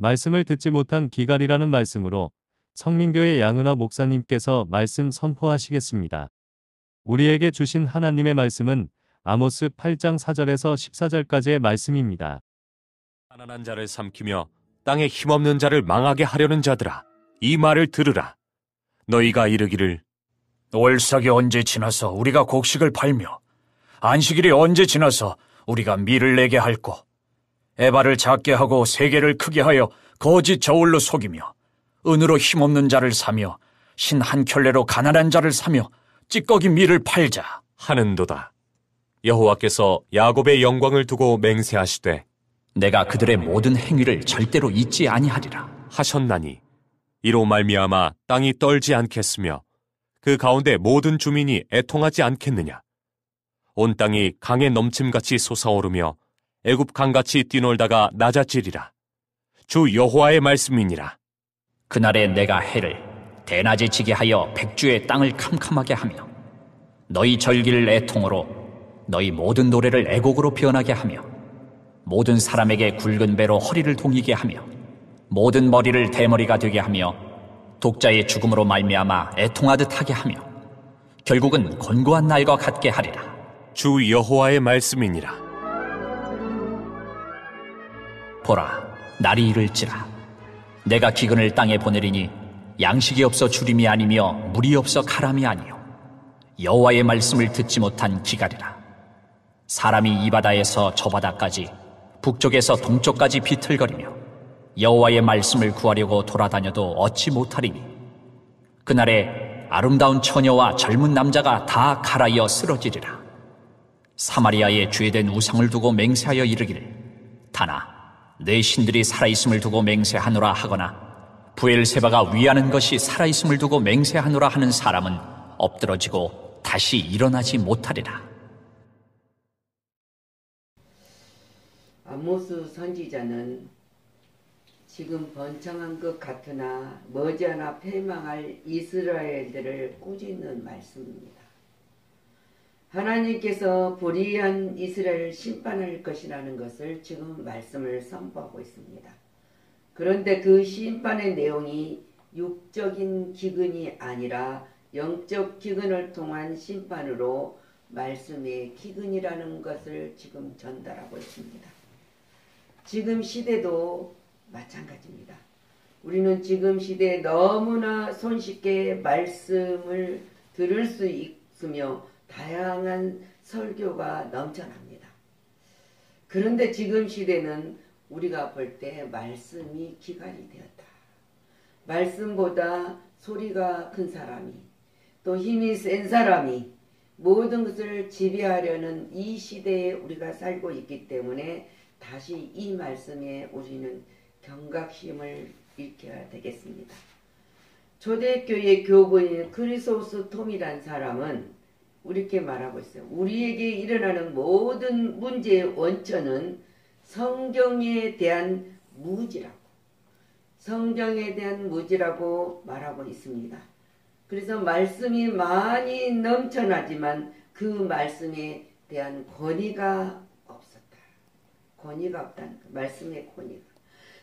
말씀을 듣지 못한 기갈이라는 말씀으로 성민교회 양은화 목사님께서 말씀 선포하시겠습니다. 우리에게 주신 하나님의 말씀은 아모스 8장 4절에서 14절까지의 말씀입니다. 가난한 자를 삼키며 땅에 힘없는 자를 망하게 하려는 자들아, 이 말을 들으라. 너희가 이르기를 월삭이 언제 지나서 우리가 곡식을 팔며 안식일이 언제 지나서 우리가 밀을 내게 할꼬. 에바를 작게 하고 세계를 크게 하여 거짓 저울로 속이며 은으로 힘없는 자를 사며 신 한 켤레로 가난한 자를 사며 찌꺼기 밀을 팔자 하는도다. 여호와께서 야곱의 영광을 두고 맹세하시되 내가 그들의 모든 행위를 절대로 잊지 아니하리라 하셨나니 이로 말미암아 땅이 떨지 않겠으며 그 가운데 모든 주민이 애통하지 않겠느냐. 온 땅이 강의 넘침같이 솟아오르며 애굽 강같이 뛰놀다가 낮아지리라. 주 여호와의 말씀이니라. 그날에 내가 해를 대낮에 지게 하여 백주의 땅을 캄캄하게 하며 너희 절기를 애통으로 너희 모든 노래를 애곡으로 변하게 하며 모든 사람에게 굵은 배로 허리를 동이게 하며 모든 머리를 대머리가 되게 하며 독자의 죽음으로 말미암아 애통하듯 하게 하며 결국은 곤고한 날과 같게 하리라. 주 여호와의 말씀이니라. 보라, 날이 이를지라. 내가 기근을 땅에 보내리니 양식이 없어 주림이 아니며 물이 없어 가람이 아니요 여호와의 말씀을 듣지 못한 기갈이라. 사람이 이 바다에서 저 바다까지 북쪽에서 동쪽까지 비틀거리며 여호와의 말씀을 구하려고 돌아다녀도 얻지 못하리니 그날에 아름다운 처녀와 젊은 남자가 다 갈아이어 쓰러지리라. 사마리아에 죄된 우상을 두고 맹세하여 이르기를 다나 내 신들이 살아있음을 두고 맹세하노라 하거나 부엘세바가 위하는 것이 살아있음을 두고 맹세하노라 하는 사람은 엎드러지고 다시 일어나지 못하리라. 아모스 선지자는 지금 번창한 것 같으나 머지않아 패망할 이스라엘들을 꾸짖는 말씀입니다. 하나님께서 불의한 이스라엘을 심판할 것이라는 것을 지금 말씀을 선포하고 있습니다. 그런데 그 심판의 내용이 육적인 기근이 아니라 영적 기근을 통한 심판으로 말씀의 기근이라는 것을 지금 전달하고 있습니다. 지금 시대도 마찬가지입니다. 우리는 지금 시대에 너무나 손쉽게 말씀을 들을 수 있으며 다양한 설교가 넘쳐납니다. 그런데 지금 시대는 우리가 볼 때 말씀이 기갈이 되었다. 말씀보다 소리가 큰 사람이 또 힘이 센 사람이 모든 것을 지배하려는 이 시대에 우리가 살고 있기 때문에 다시 이 말씀에 우리는 경각심을 잃게 되겠습니다. 초대교회 교부인 크리소스톰이란 사람은 이렇게 말하고 있어요. 우리에게 일어나는 모든 문제의 원천은 성경에 대한 무지라고, 성경에 대한 무지라고 말하고 있습니다. 그래서 말씀이 많이 넘쳐나지만 그 말씀에 대한 권위가 없었다. 권위가 없다는 거, 말씀의 권위가.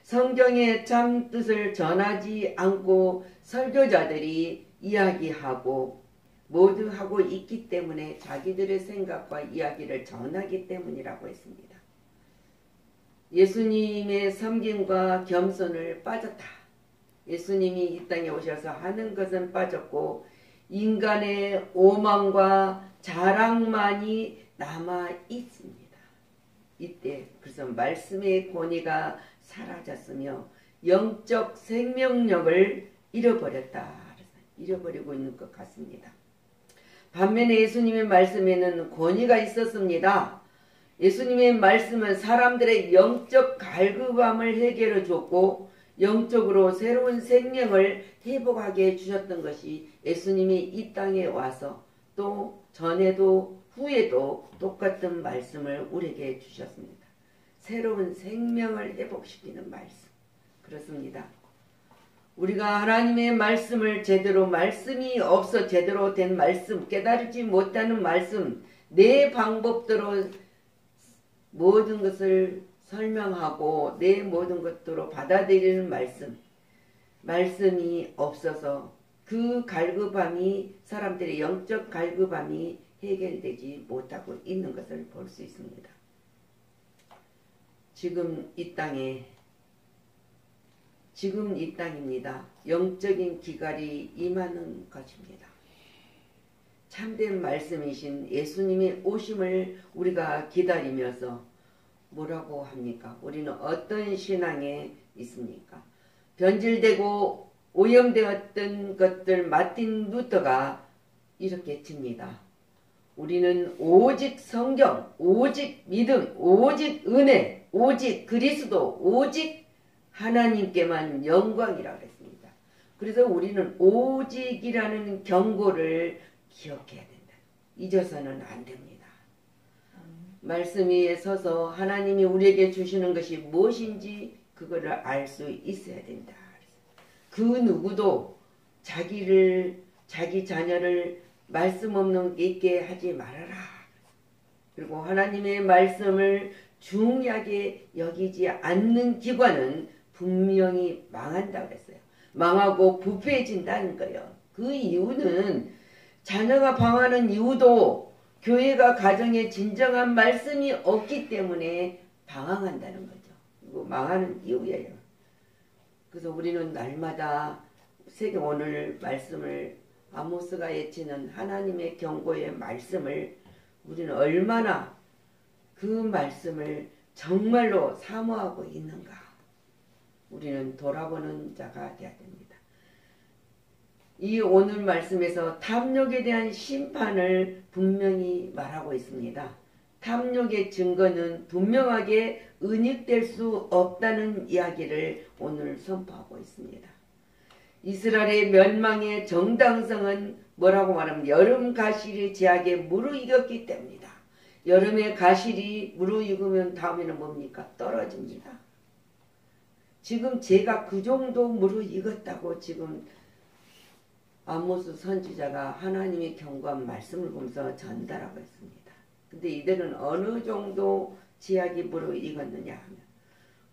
성경의 참 뜻을 전하지 않고 설교자들이 이야기하고 모두 하고 있기 때문에 자기들의 생각과 이야기를 전하기 때문이라고 했습니다. 예수님의 섬김과 겸손을 빠졌다. 예수님이 이 땅에 오셔서 하는 것은 빠졌고 인간의 오만과 자랑만이 남아 있습니다. 이때 그래서 말씀의 권위가 사라졌으며 영적 생명력을 잃어버렸다. 잃어버리고 있는 것 같습니다. 반면에 예수님의 말씀에는 권위가 있었습니다. 예수님의 말씀은 사람들의 영적 갈급함을 해결해 줬고 영적으로 새로운 생명을 회복하게 해주셨던 것이 예수님이 이 땅에 와서 또 전에도 후에도 똑같은 말씀을 우리에게 주셨습니다. 새로운 생명을 회복시키는 말씀. 그렇습니다. 우리가 하나님의 말씀을 제대로 말씀이 없어 제대로 된 말씀, 깨달지 못하는 말씀, 내 방법대로 모든 것을 설명하고 내 모든 것들로 받아들이는 말씀이 없어서 그 갈급함이 사람들의 영적 갈급함이 해결되지 못하고 있는 것을 볼 수 있습니다. 지금 이 땅입니다. 영적인 기갈이 임하는 것입니다. 참된 말씀이신 예수님의 오심을 우리가 기다리면서 뭐라고 합니까? 우리는 어떤 신앙에 있습니까? 변질되고 오염되었던 것들 마틴 루터가 이렇게 칩니다. 우리는 오직 성경, 오직 믿음, 오직 은혜, 오직 그리스도, 오직 하나님께만 영광이라고 했습니다. 그래서 우리는 오직이라는 경고를 기억해야 된다. 잊어서는 안 됩니다. 말씀 위에 서서 하나님이 우리에게 주시는 것이 무엇인지 그거를 알 수 있어야 된다. 그 누구도 자기 자녀를 말씀 없는 게 있게 하지 말아라. 그리고 하나님의 말씀을 중요하게 여기지 않는 기관은 분명히 망한다고 그랬어요. 망하고 부패해진다는 거예요. 그 이유는 자녀가 방황하는 이유도 교회가 가정에 진정한 말씀이 없기 때문에 방황한다는 거죠. 그리고 망하는 이유예요. 그래서 우리는 날마다 세계 오늘 말씀을 아모스가 외치는 하나님의 경고의 말씀을 우리는 얼마나 그 말씀을 정말로 사모하고 있는가. 우리는 돌아보는 자가 되어야 됩니다. 이 오늘 말씀에서 탐욕에 대한 심판을 분명히 말하고 있습니다. 탐욕의 증거는 분명하게 은닉될 수 없다는 이야기를 오늘 선포하고 있습니다. 이스라엘의 멸망의 정당성은 뭐라고 말하면 여름 가실이 제약에 무르익었기 때문이다. 여름에 가실이 무르익으면 다음에는 뭡니까? 떨어집니다. 지금 제가 그 정도 무르익었다고 지금 아모스 선지자가 하나님의 경고한 말씀을 보면서 전달하고 있습니다. 근데 이들은 어느 정도 제약이 무르익었느냐 하면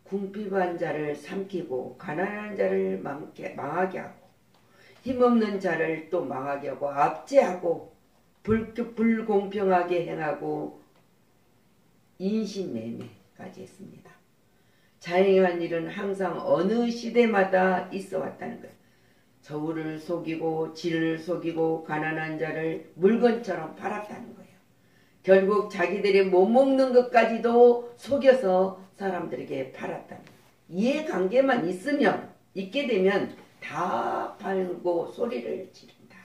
궁핍한 자를 삼키고 가난한 자를 망하게 하고 힘없는 자를 또 망하게 하고 압제하고 불공평하게 행하고 인신매매까지 했습니다. 자행한 일은 항상 어느 시대마다 있어 왔다는 거예요. 저울을 속이고 질을 속이고 가난한 자를 물건처럼 팔았다는 거예요. 결국 자기들이 못 먹는 것까지도 속여서 사람들에게 팔았다는 거예요. 이해관계만 있게 되면 다 팔고 소리를 지른다.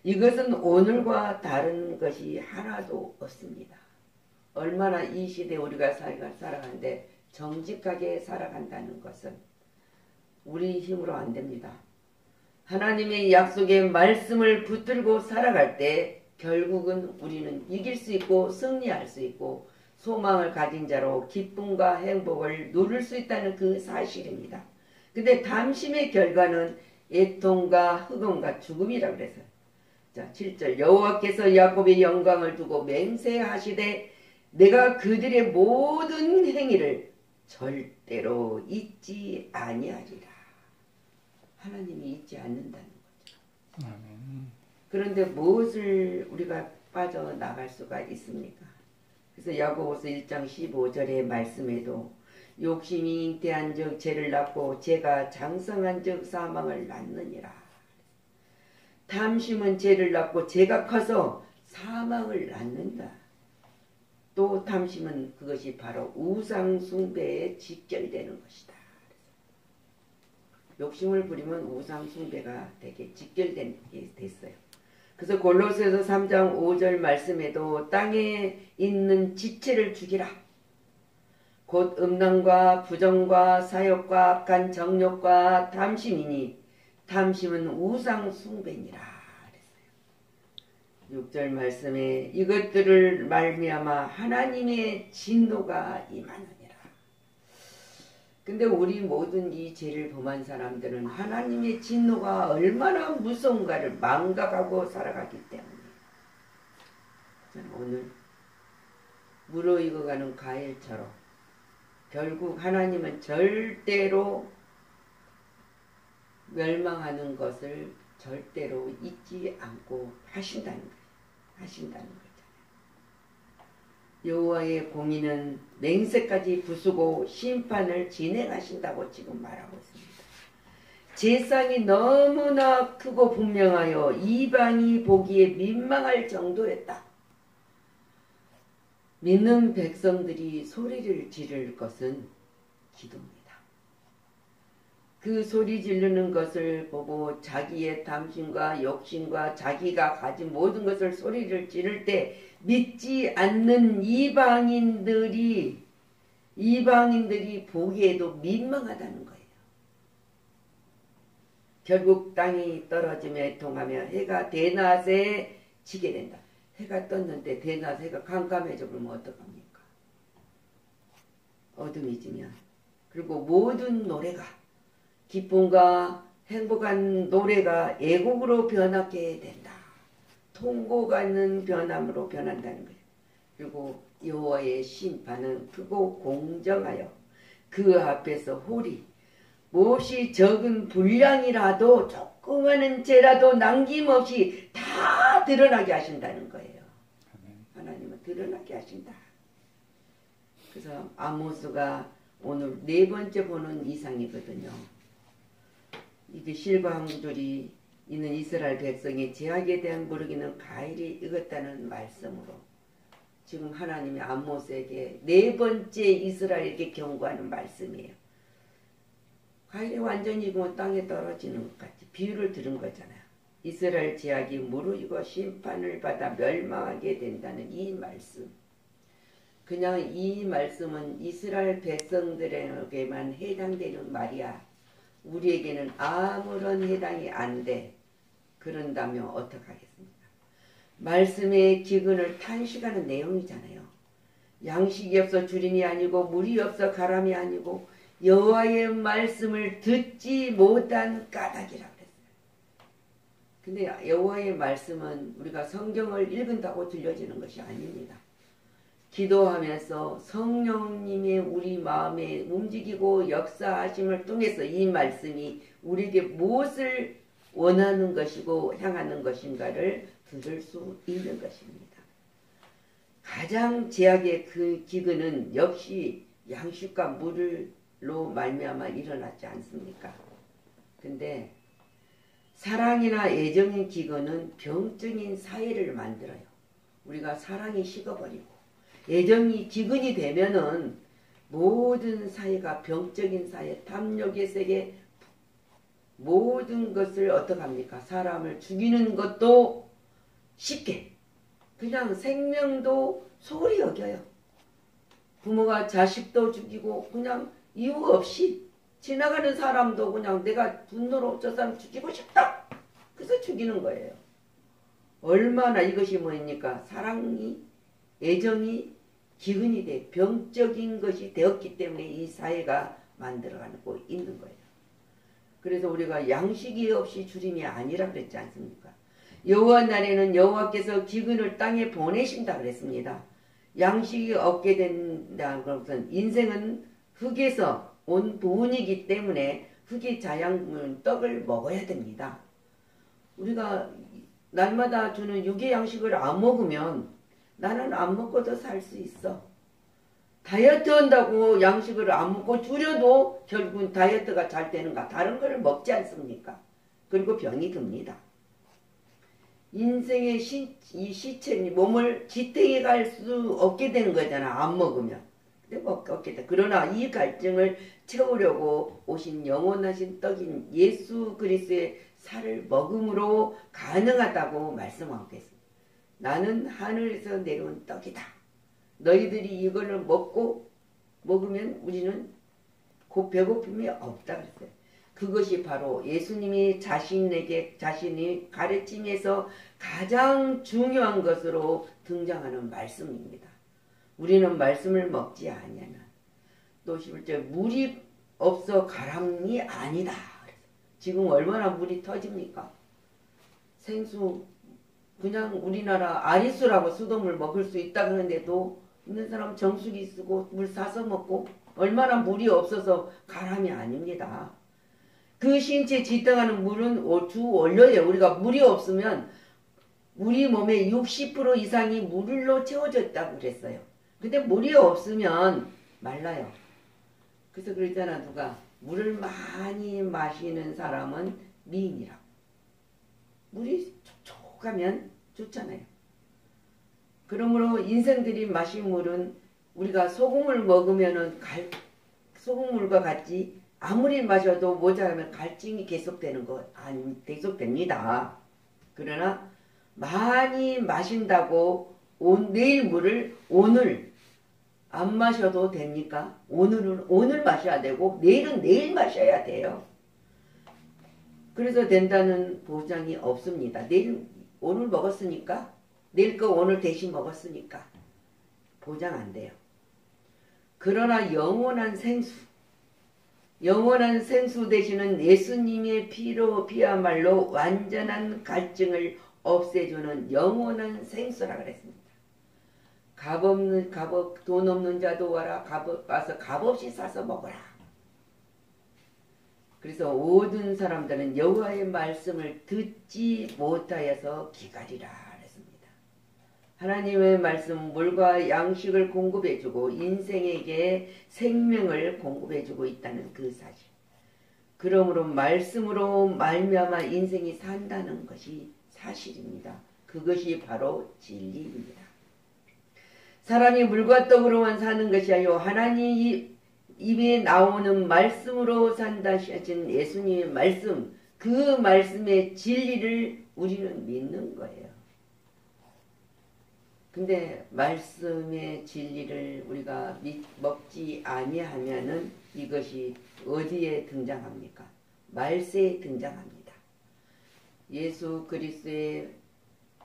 이것은 오늘과 다른 것이 하나도 없습니다. 얼마나 이 시대에 우리가 살아가는데 정직하게 살아간다는 것은 우리 힘으로 안 됩니다. 하나님의 약속의 말씀을 붙들고 살아갈 때 결국은 우리는 이길 수 있고 승리할 수 있고 소망을 가진 자로 기쁨과 행복을 누릴 수 있다는 그 사실입니다. 근데 담심의 결과는 애통과 흑암과 죽음이라고 그래서 자 7절 여호와께서 야곱의 영광을 두고 맹세하시되 내가 그들의 모든 행위를 절대로 잊지 아니하리라. 하나님이 잊지 않는다는 거죠. 그런데 무엇을 우리가 빠져나갈 수가 있습니까? 그래서 야고보서 1장 15절의 말씀에도 욕심이 잉태한 즉 죄를 낳고 죄가 장성한 즉 사망을 낳느니라. 탐심은 죄를 낳고 죄가 커서 사망을 낳는다. 또 탐심은 그것이 바로 우상 숭배에 직결되는 것이다. 욕심을 부리면 우상 숭배가 되게 직결되게 됐어요. 그래서 골로새서 3장 5절 말씀에도 땅에 있는 지체를 죽이라. 곧 음란과 부정과 사욕과 악한 정욕과 탐심이니 탐심은 우상 숭배니라. 6절 말씀에 이것들을 말미암아 하나님의 진노가 임하느니라. 근데 우리 모든 이 죄를 범한 사람들은 하나님의 진노가 얼마나 무서운가를 망각하고 살아가기 때문에 오늘 무르익어가는 가일처럼 결국 하나님은 절대로 멸망하는 것을 절대로 잊지 않고 하신다는 거예요. 하신다는 거잖아요. 여호와의 공의는 맹세까지 부수고 심판을 진행하신다고 지금 말하고 있습니다. 제상이 너무나 크고 분명하여 이방이 보기에 민망할 정도였다. 믿는 백성들이 소리를 지를 것은 기도입니다. 그 소리 지르는 것을 보고 자기의 탐심과 욕심과 자기가 가진 모든 것을 소리를 지를 때 믿지 않는 이방인들이 보기에도 민망하다는 거예요. 결국 땅이 떨어짐에 통하며 해가 대낮에 지게 된다. 해가 떴는데 대낮 해가 캄캄해져 버리면 어떡합니까? 어둠이 지면. 그리고 모든 노래가 기쁨과 행복한 노래가 애곡으로 변하게 된다. 통고가 있는 변함으로 변한다는 거예요. 그리고 여호와의 심판은 크고 공정하여 그 앞에서 홀이 몹시 적은 분량이라도 조그마한 죄라도 남김없이 다 드러나게 하신다는 거예요. 하나님은 드러나게 하신다. 그래서 아모스가 오늘 네 번째 보는 이상이거든요. 이게 실과항들이 있는 이스라엘 백성의 죄악에 대한 모르기는 가일이 익었다는 말씀으로 지금 하나님이 아모스에게 네 번째 이스라엘에게 경고하는 말씀이에요. 가일이 완전히 익으면 땅에 떨어지는 것 같이 비유를 들은 거잖아요. 이스라엘 죄악이 무르익어 심판을 받아 멸망하게 된다는 이 말씀. 그냥 이 말씀은 이스라엘 백성들에게만 해당되는 말이야. 우리에게는 아무런 해당이 안 돼. 그런다면 어떡하겠습니까? 말씀의 기근을 탄식하는 내용이잖아요. 양식이 없어 주림이 아니고 물이 없어 가람이 아니고 여호와의 말씀을 듣지 못한 까닭이라 그랬어요. 근데 여호와의 말씀은 우리가 성경을 읽은다고 들려지는 것이 아닙니다. 기도하면서 성령님의 우리 마음에 움직이고 역사하심을 통해서 이 말씀이 우리에게 무엇을 원하는 것이고 향하는 것인가를 들을 수 있는 것입니다. 가장 제약의 그 기근은 역시 양식과 물로 말미암아 일어났지 않습니까? 근데 사랑이나 애정인 기근은 병적인 사회를 만들어요. 우리가 사랑이 식어버리고 애정이 기근이 되면은 모든 사회가 병적인 사회, 탐욕의 세계, 모든 것을 어떡합니까? 사람을 죽이는 것도 쉽게 그냥 생명도 소홀히 여겨요. 부모가 자식도 죽이고 그냥 이유 없이 지나가는 사람도 그냥 내가 분노로 저 사람 죽이고 싶다. 그래서 죽이는 거예요. 얼마나 이것이 뭐입니까? 사랑이 애정이 기근이 돼 병적인 것이 되었기 때문에 이 사회가 만들어가고 있는 거예요. 그래서 우리가 양식이 없이 주림이 아니라 그랬지 않습니까? 여호와 날에는 여호와께서 기근을 땅에 보내신다 그랬습니다. 양식이 없게 된다는 것은 인생은 흙에서 온 부분이기 때문에 흙이 자양분 떡을 먹어야 됩니다. 우리가 날마다 주는 육의 양식을 안 먹으면 나는 안 먹고도 살 수 있어. 다이어트 한다고 양식을 안 먹고 줄여도 결국은 다이어트가 잘 되는가? 다른 걸 먹지 않습니까? 그리고 병이 듭니다. 인생의 이 시체, 몸을 지탱해 갈 수 없게 되는 거잖아. 안 먹으면. 근데 먹게 돼. 그러나 이 갈증을 채우려고 오신 영원하신 떡인 예수 그리스도의 살을 먹음으로 가능하다고 말씀하고 계십니다. 나는 하늘에서 내려온 떡이다. 너희들이 이거를 먹으면 우리는 곧 배고픔이 없다 그랬어요. 그것이 바로 예수님이 자신이 가르침에서 가장 중요한 것으로 등장하는 말씀입니다. 우리는 말씀을 먹지 아니하면 또 11절 물이 없어 가람이 아니다. 지금 얼마나 물이 터집니까? 생수 그냥 우리나라 아리수라고 수돗물 먹을 수 있다 그러는데도 있는 사람은 정수기 쓰고 물 사서 먹고 얼마나 물이 없어서 가람이 아닙니다. 그 신체 지탱하는 물은 주 원료예요. 우리가 물이 없으면 우리 몸의 60% 이상이 물로 채워졌다고 그랬어요. 근데 물이 없으면 말라요. 그래서 그랬잖아, 누가. 물을 많이 마시는 사람은 미인이라고. 물이 촉촉하면 좋잖아요. 그러므로 인생들이 마신 물은 우리가 소금을 먹으면은 소금물과 같이 아무리 마셔도 모자라면 갈증이 계속되는 거 계속됩니다. 그러나 많이 마신다고 내일 물을 오늘 안 마셔도 됩니까? 오늘은 오늘 마셔야 되고 내일은 내일 마셔야 돼요. 그래서 된다는 보장이 없습니다. 내일 오늘 먹었으니까 내일 거 오늘 대신 먹었으니까 보장 안 돼요. 그러나 영원한 생수 되시는 예수님의 피야말로 완전한 갈증을 없애주는 영원한 생수라 그랬습니다. 돈 없는 자도 와라. 와서 값없이 사서 먹어라. 그래서 모든 사람들은 여호와의 말씀을 듣지 못하여서 기갈이라 그랬습니다. 하나님의 말씀 물과 양식을 공급해주고 인생에게 생명을 공급해주고 있다는 그 사실. 그러므로 말씀으로 말미암아 인생이 산다는 것이 사실입니다. 그것이 바로 진리입니다. 사람이 물과 떡으로만 사는 것이 아니요 하나님 입에 나오는 말씀으로 산다 하신 예수님의 말씀, 그 말씀의 진리를 우리는 믿는 거예요. 근데 말씀의 진리를 우리가 먹지 아니하면은 이것이 어디에 등장합니까? 말세에 등장합니다. 예수 그리스도의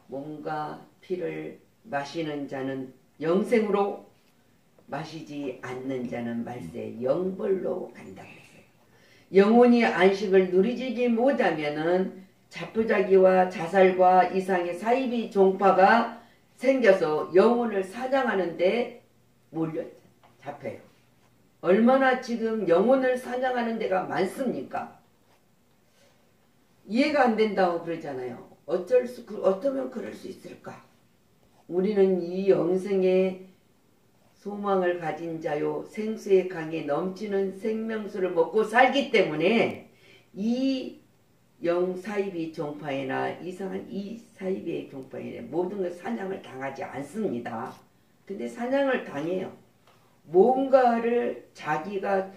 몸과 피를 마시는 자는 영생으로, 마시지 않는 자는 말세 영벌로 간다고 했어요. 영혼이 안식을 누리지 못하면은 자포자기와 자살과 이상의 사이비 종파가 생겨서 영혼을 사냥하는데 잡혀요. 얼마나 지금 영혼을 사냥하는 데가 많습니까? 이해가 안 된다고 그러잖아요. 어쩌면 그럴 수 있을까? 우리는 이 영생의 소망을 가진 자요 생수의 강에 넘치는 생명수를 먹고 살기 때문에 이 영사이비 종파에나 이상한 이 사이비의 종파에 모든 것 사냥을 당하지 않습니다. 근데 사냥을 당해요. 뭔가를 자기가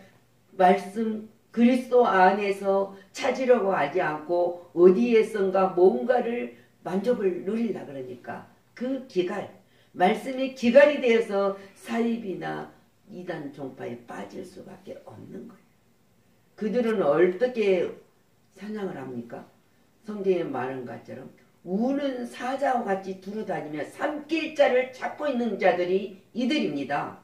말씀 그리스도 안에서 찾으려고 하지 않고 어디에선가 뭔가를 만족을 누리려 그러니까 그 기갈, 말씀이 기갈이 되어서 사입이나 이단 종파에 빠질 수밖에 없는 거예요. 그들은 어떻게 사냥을 합니까? 성경에 말한 것처럼 우는 사자와 같이 두루다니며 삼킬 자를 찾고 있는 자들이 이들입니다.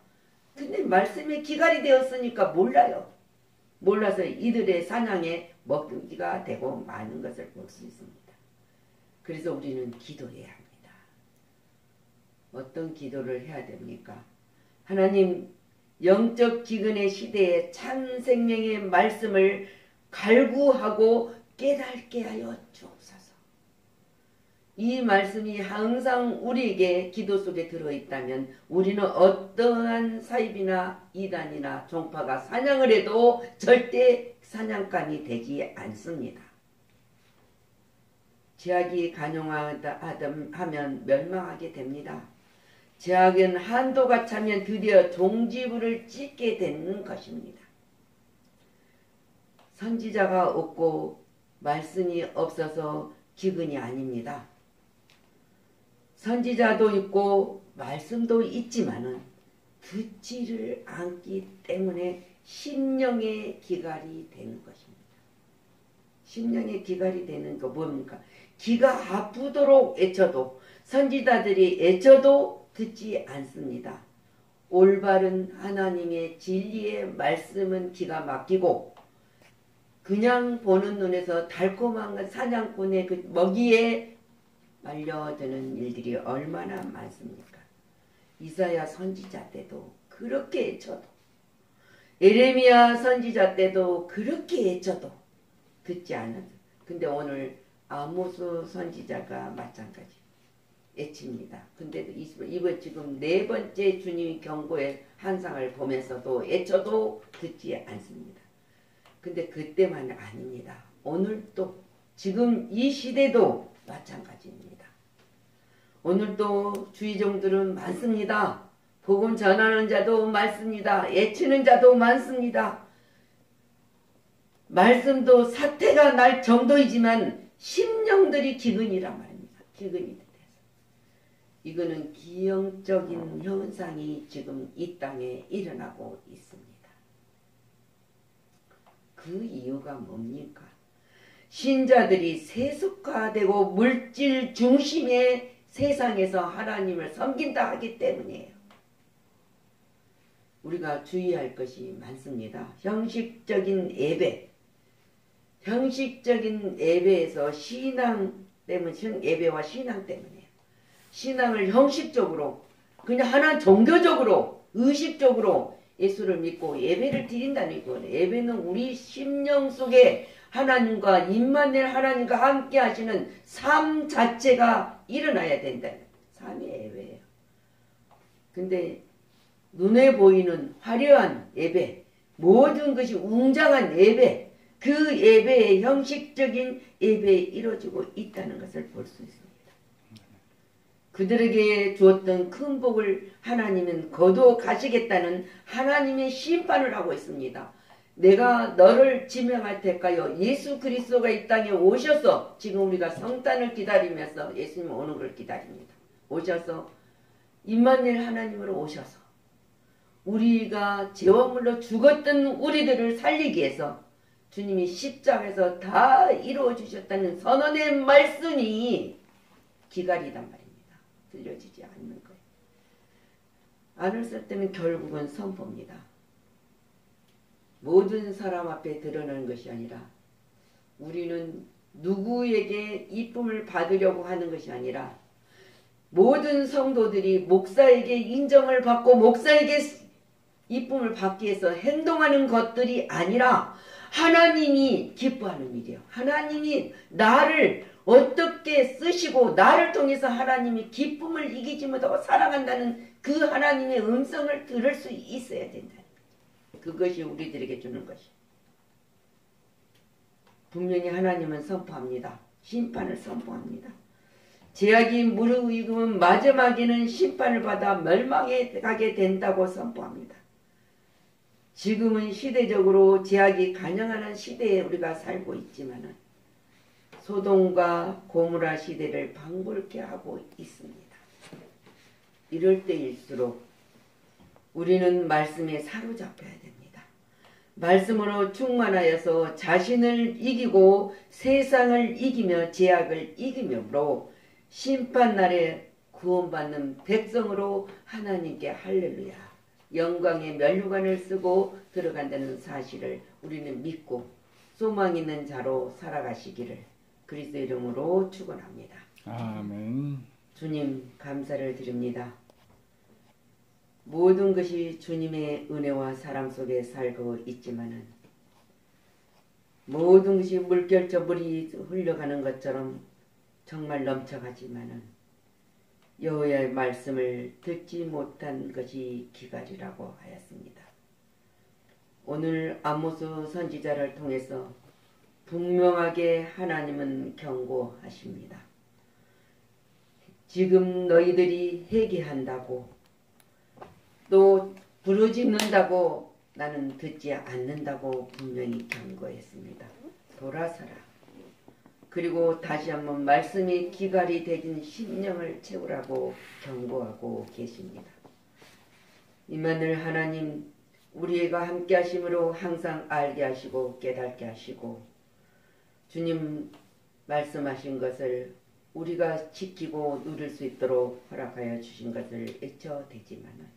근데 말씀에 기갈이 되었으니까 몰라요. 몰라서 이들의 사냥에 먹기가 되고 많은 것을 볼 수 있습니다. 그래서 우리는 기도해야 합니다. 어떤 기도를 해야 됩니까? 하나님, 영적 기근의 시대에 참 생명의 말씀을 갈구하고 깨닫게 하여 주옵소서. 이 말씀이 항상 우리에게 기도 속에 들어있다면 우리는 어떠한 사입이나 이단이나 종파가 사냥을 해도 절대 사냥감이 되지 않습니다. 제약이 간용하다 하면 멸망하게 됩니다. 제약은 한도가 차면 드디어 종지부를 찍게 되는 것입니다. 선지자가 없고 말씀이 없어서 기근이 아닙니다. 선지자도 있고 말씀도 있지만은 듣지를 않기 때문에 심령의 기갈이 되는 것입니다. 심령의 기갈이 되는 거 뭡니까? 기가 아프도록 애쳐도 선지자들이 애쳐도 듣지 않습니다. 올바른 하나님의 진리의 말씀은 기가 막히고 그냥 보는 눈에서 달콤한 사냥꾼의 그 먹이에 말려드는 일들이 얼마나 많습니까? 이사야 선지자 때도 그렇게 애쳐도 에레미야 선지자 때도 그렇게 애쳐도 듣지 않았어. 근데 오늘 아모스 선지자가 마찬가지 애칩니다. 근데 이번 지금 네 번째 주님의 경고의 한상을 보면서도 애쳐도 듣지 않습니다. 근데 그때만 아닙니다. 오늘도 지금 이 시대도 마찬가지입니다. 오늘도 주의종들은 많습니다. 복음 전하는 자도 많습니다. 애치는 자도 많습니다. 말씀도 사태가 날 정도이지만 심령들이 기근이란 말입니다. 기근이 돼서. 이거는 기형적인 현상이 지금 이 땅에 일어나고 있습니다. 그 이유가 뭡니까? 신자들이 세속화되고 물질 중심의 세상에서 하나님을 섬긴다 하기 때문이에요. 우리가 주의할 것이 많습니다. 형식적인 예배, 형식적인 예배에서 신앙 때문에, 예배와 신앙 때문이에요. 신앙을 형식적으로 그냥 하나 종교적으로 의식적으로 예수를 믿고 예배를 드린다는 거예요. 예배는 우리 심령 속에 하나님과 임마누엘 하나님과 함께 하시는 삶 자체가 일어나야 된다. 삶이 예배예요. 근데 눈에 보이는 화려한 예배, 모든 것이 웅장한 예배, 그 예배의 형식적인 예배에 이루어지고 있다는 것을 볼 수 있습니다. 그들에게 주었던 큰 복을 하나님은 거두어 가시겠다는 하나님의 심판을 하고 있습니다. 내가 너를 지명할 테까요. 예수 그리스도가 이 땅에 오셔서 지금 우리가 성탄을 기다리면서 예수님 오는 걸 기다립니다. 오셔서 임마누엘 하나님으로 오셔서 우리가 죄와물로 죽었던 우리들을 살리기 위해서 주님이 십자가에서 다 이루어 주셨다는 선언의 말씀이 기갈이단 말입니다. 들려지지 않는 거예요. 안 했을 때는 결국은 선포입니다. 모든 사람 앞에 드러나는 것이 아니라 우리는 누구에게 이쁨을 받으려고 하는 것이 아니라 모든 성도들이 목사에게 인정을 받고 목사에게 이쁨을 받기 위해서 행동하는 것들이 아니라 하나님이 기뻐하는 일이에요. 하나님이 나를 어떻게 쓰시고 나를 통해서 하나님이 기쁨을 이기지 못하고 사랑한다는 그 하나님의 음성을 들을 수 있어야 된다. 그것이 우리들에게 주는 것이. 분명히 하나님은 선포합니다. 심판을 선포합니다. 제약이 무르익으면 마지막에는 심판을 받아 멸망에 가게 된다고 선포합니다. 지금은 시대적으로 제약이 간영하는 시대에 우리가 살고 있지만은 소돔과 고무라 시대를 방불케 하고 있습니다. 이럴 때일수록 우리는 말씀에 사로잡혀야 됩니다. 말씀으로 충만하여서 자신을 이기고 세상을 이기며 제약을 이기므로 심판날에 구원받는 백성으로 하나님께 할렐루야 영광의 면류관을 쓰고 들어간다는 사실을 우리는 믿고 소망 있는 자로 살아가시기를 그리스도 이름으로 축원합니다. 아멘. 주님 감사를 드립니다. 모든 것이 주님의 은혜와 사랑 속에 살고 있지만은 모든 것이 물결처 물이 흘러가는 것처럼 정말 넘쳐가지만은 여호와의 말씀을 듣지 못한 것이 기갈이라고 하였습니다. 오늘 아모스 선지자를 통해서 분명하게 하나님은 경고하십니다. 지금 너희들이 회개한다고 또 부르짖는다고 나는 듣지 않는다고 분명히 경고했습니다. 돌아서라. 그리고 다시 한번 말씀이 기갈이 되진 심령을 채우라고 경고하고 계십니다. 임마누엘 하나님 우리가 함께 하심으로 항상 알게 하시고 깨닫게 하시고 주님 말씀하신 것을 우리가 지키고 누릴 수 있도록 허락하여 주신 것을 애처대지만은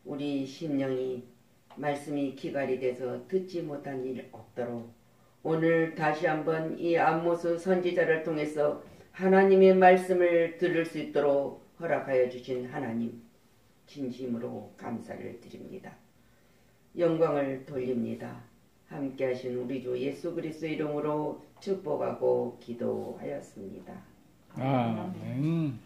우리 심령이 말씀이 기갈이 돼서 듣지 못한 일 없도록 오늘 다시 한번 이 아모스 선지자를 통해서 하나님의 말씀을 들을 수 있도록 허락하여 주신 하나님 진심으로 감사를 드립니다. 영광을 돌립니다. 함께하신 우리 주 예수 그리스도 이름으로 축복하고 기도하였습니다. 아멘.